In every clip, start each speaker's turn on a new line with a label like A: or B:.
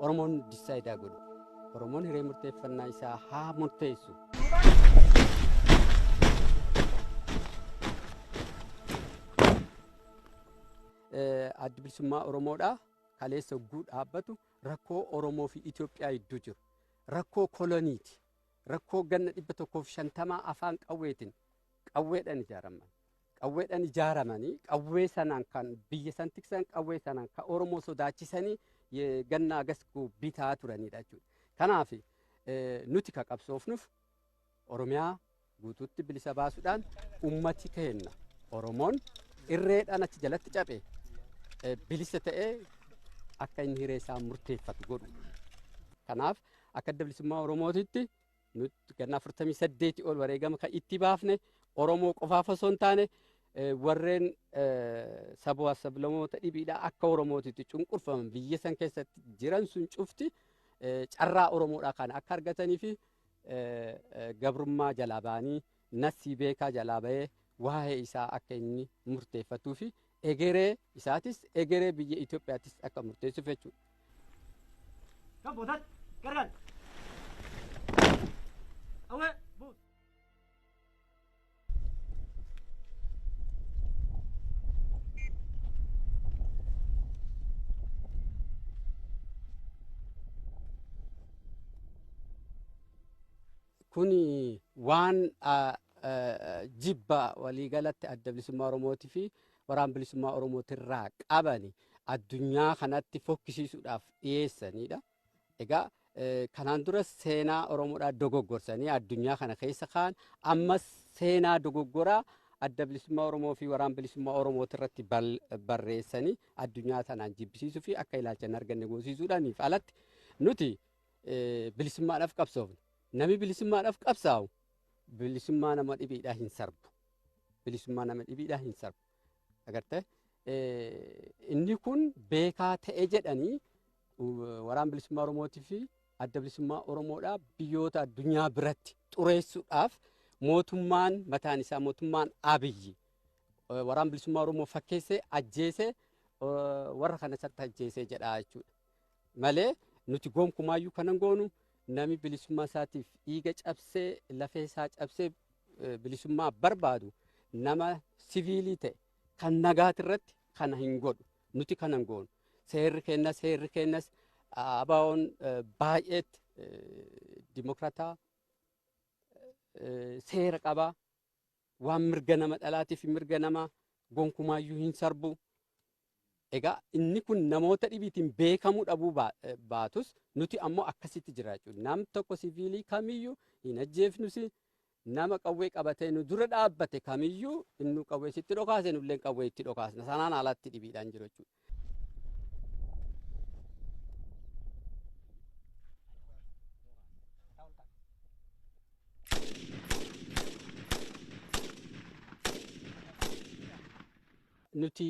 A: Oromoon disaayidaa godhu. Oromoon hiree murteeffannaa isaa haa murteessu. Addi bilisummaa Oromoodhaa kaleessa hogguu dhaabbatu rakkoo Oromoo fi Itoophiyaa gidduu jiru. Rakkoo koloniiti. Rakkoo ganna 150 afaan qawweetiin qawweedhaan ijaaraman. Qawweedhaan ijaaramanii qawwee sanaan kan biyya san tiksan qawwee sanaan kan Oromoo sodaachisanii ganna agasku bitaa turanidha jechuudha. Kanaaf nuti ka qabsoofnuuf Oromiyaa guutuutti bilisa baasuudhaan ummati kenna. Oromoon irreedhaan achi jalatti cabe bilisa ta'ee akka inni hiree isaa murteeffatu godhu. Kanaaf akka adda bilisummaa Oromootitti nuti ganna 48 ol wareegama kan itti baafne Oromoo qofaaf osoo hin taane warreen sabaa sablammoota dhibiidhaa akka Oromootitti cunqurfaman biyya san keessatti jiran sun cufti carraa Oromoodhaa kana akka argatanii fi gabrummaa jalaa ba'anii nasii beekaa jalaa ba'ee waa'ee isaa akka inni murteeffatuu fi egeree isaatis egeree biyya Itoophiyaattis akka murteessuuf jechuudha. Kan boodat gargaar. Awwee buut. Kuni waan jibba waliigalatti adda bilisummaa Oromootii fi waraana bilisummaa Oromootirraa qabani addunyaa kanatti fokkisiisuudhaaf dhiyeessanidha. Egaa kanaan dura seenaa Oromoodhaa dogoggorsanii addunyaa kana keessa kaan ammas seenaa dogoggoraa adda bilisummaa Oromoo fi waraana bilisummaa Oromootirratti barreessanii addunyaa sanaan jibbisiisuu fi akka ilaalcha hin arganne goosiisuudhaaniif alatti nuti bilisummaadhaaf qabsoofne. Nami bilisummaadhaaf qabsaa'u bilisummaa nama dhibiidhaa hin sarbu. Bilisummaa nama dhibiidhaa hin sarbu. Agartee inni kun beekaa ta'e jedhanii waraana bilisummaa Oromootii fi adda bilisummaa Oromoodhaa biyyoota addunyaa biratti xureessuudhaaf mootummaan mataan isaa mootummaan Abiyyi waraana bilisummaa Oromoo fakkeessee ajjeesee warra kana satti ajjeesee jedhaa jechuudha. Malee nuti gonkumaayyuu kanan goonu nami bilisummaa isaatiif dhiiga cabsee lafee isaa cabsee bilisummaa barbaadu nama siviilii ta'e kan nagaatirratti kana hin godhu nuti kanan goonu. Seerri kennas abaa'oon baay'eetti dimokraataa seera qabaa waan mirga nama dhalaatiif mirga nama gonkumaayyuu hin sarbu. Egaa inni kun namoota dhibiitiin beekamuu dhabuu baatus nuti ammoo akkasitti jira jechuudha. Nam tokko siviilii kamiyyuu hin ajjeefnusi nama qawwee qabatee nu dura dhaabbate kamiyyuu inni qawwee sitti dhokaase nullee qawwee itti dhokaasna. Sanaan alatti dhibiidhaan jiru jechuudha. Nuti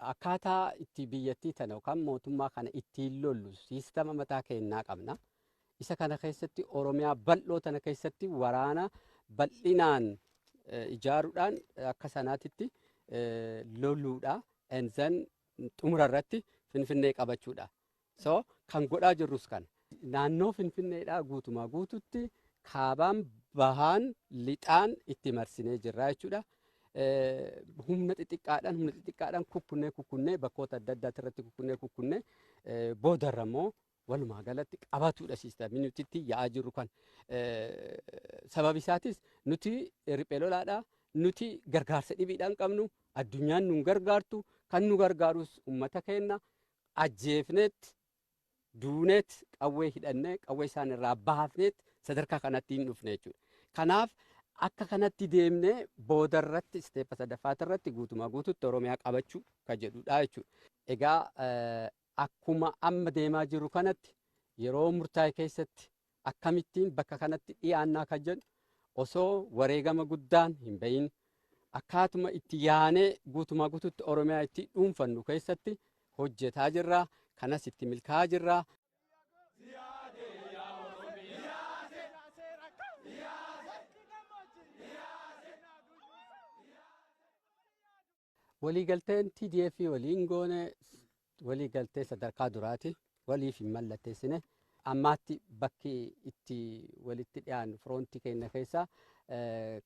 A: akkaataa itti biyyattii tana yookaan mootummaa kana ittiin lollu siistama mataa keenyaa qabna. Isa kana keessatti Oromiyaa bal'oo tana keessatti waraana bal'inaan ijaaruudhaan akka sanaatitti loluudha. Enzan xumura irratti Finfinnee qabachuudha. So kan godhaa jirrus kana. Naannoo Finfinneedhaa guutumaa guututti kaabaan bahaan lixaan itti marsinee jirra jechuudha. Humna xixiqqaadhaan kukkunnee bakkoota adda addaati irratti kukkunnee boodarra immoo walumaa galatti qabatuudha siistamii nuti itti yaa'aa jirru kan. Sababi isaatis nuti riphee lolaadhaa nuti gargaarsa dhibiidhaan qabnu addunyaan nu gargaartu kan nu gargaarus uummata keenya ajjeefneet duuneet qawwee hidhannee qawwee isaan irraa baafneet sadarkaa kanatti hin dhufne jechuudha. Kanaaf akka kanatti deemnee boodarratti isteeppa sadaffaarratti guutumaa guututti Oromiyaa qabachuu kan jedhudha jechuudha. Egaa akkuma amma deemaa jiru kanatti yeroo murtaa'e keessatti akkamittiin bakka kanatti dhiyaannaa kan jedhu osoo wareegama guddaan hin bahin akkaatuma itti yaanee guutumaa guututti Oromiyaa itti dhuunfannu keessatti hojjetaa jirra. Kanas itti milkaa'aa jirra. waliigalteen TDF waliin goone waliigaltee sadarkaa duraati waliif hin mallatteessine. Ammaatti bakki itti walitti dhiyaannu firoontii keenya keessa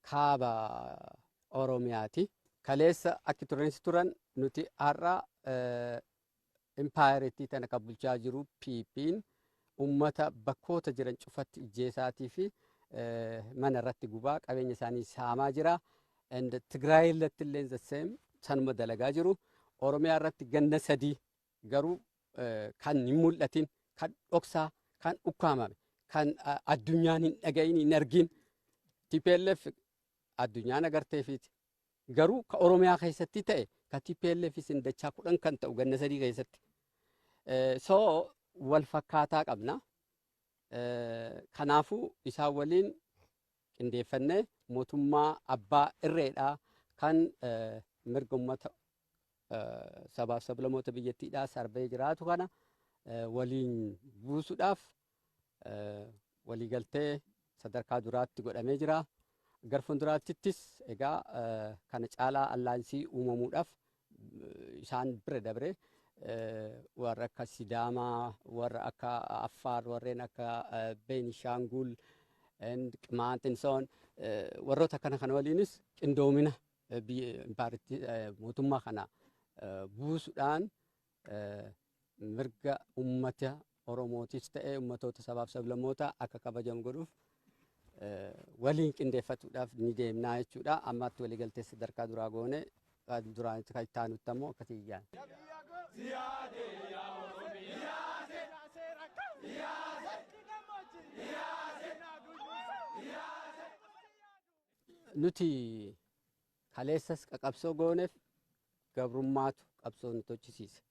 A: kaaba Oromiyaati. Kaleessa akka turaniis turan nuti har'a impaayereetii tana kan bulchaa jiru PP'n ummata bakkoota jiran cufatti ijjeesaatii fi mana irratti gubaa qabeenya isaanii saamaa jira. Tigraay irratti illee the same sanuma dalagaa jiru. Oromiyaa irratti ganna sadii garuu kan hin mul'atin, kan dhoksaa, kan ukkaamame, kan addunyaan hin dhagayin, hin argin. TPLF addunyaan agarteefiiti. Garuu ka Oromiyaa keessatti ta'e ka TPLF sin dachaa 10 kan ta'u ganna sadii keessatti. Wal fakkaataa qabna. Kanaafuu isaan waliin qindeeffannee mootummaa abbaa irreedhaa kan mirga uummata sabaaf sablammoota biyyattiidhaa sarbee jiraatu kana waliin buusuudhaaf waliigaltee sadarkaa duraatti godhamee jira. Gara fuulduraattis egaa kana caalaa allaansii uumamuudhaaf isaan bira dabre warra akka Sidaamaa, warra akka Affaar, warreen akka Beenishaangul, Qimaant warroota kana waliinis qindoomina mootummaa kana buusuudhaan mirga uummata Oromootis ta'ee ummatoota sabaaf sablammoota akka kabajamu godhuuf waliin qindeeffatuudhaaf ni deemnaa jechuudha. Ammaatti waliigaltee sadarkaa duraa goone duraanitti kan itti aanutti ammoo akkasii iyyaan. Nuti kaleessas qabsoo gooneef gabrummaatu qabsoo nu tochisiise.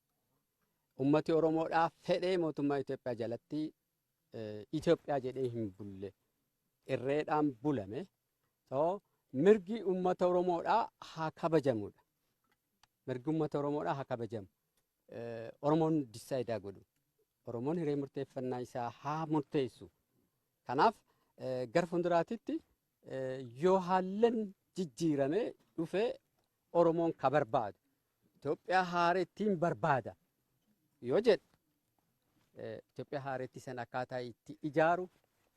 A: Ummati Oromoodhaaf fedhee mootummaa Itoophiyaa jalatti Itoophiyaa jedhee hin bulle irreedhaan bulame. Mirgi ummata Oromoodhaa haa kabajamudha. Mirgi ummata Oromoodhaa haa kabajamu. Oromoon disaayidaa godhu. Oromoon hiree murteeffannaa isaa haa murteessu. Kanaaf gara fuulduraatitti yoo haallan jijjiirame dhufee Oromoon ka barbaadu Itoophiyaa haarettiin barbaada yoo jedhe Itoophiyaa haarettii sana akkaataa itti ijaaru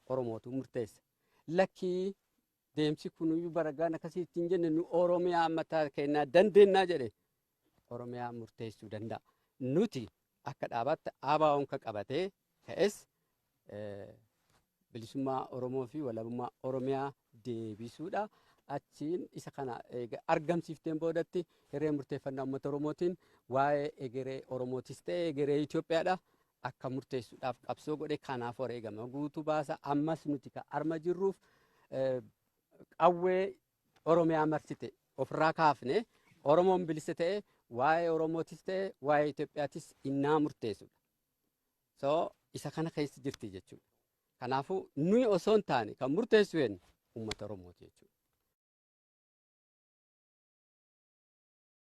A: Oromootu murteessa. Lakkii deemsi kunuyyuu baragaan akkasii ittiin jenne nu Oromiyaa mataa kennaa dandeennaa jedhe Oromiyaa murteessuu danda'a. Nuti akka dhaabaatti ABO'n ka qabatee ka'es bilisummaa Oromoo fi walabummaa Oromiyaa deebisuudha. Achiin isa kana argamsiifteen boodatti hiree murteeffannaa uummata Oromootiin waa'ee egeree Oromootis ta'ee egeree Itoophiyaadha akka murteessuudhaaf qabsoo godhe kanaaf wareegama guutuu baasa. Ammas nuti ka arma jirruuf qawwee Oromiyaa marsite ofirraa kaafne Oromoon bilisa ta'e waa'ee Oromootis ta'e waa'ee Itoophiyaatis innaa murteessudha. Isa kana keessa jirti jechuudha. Kanaafuu nuyi osoo hin taane kan murteessu uummata Oromooti jechuudha.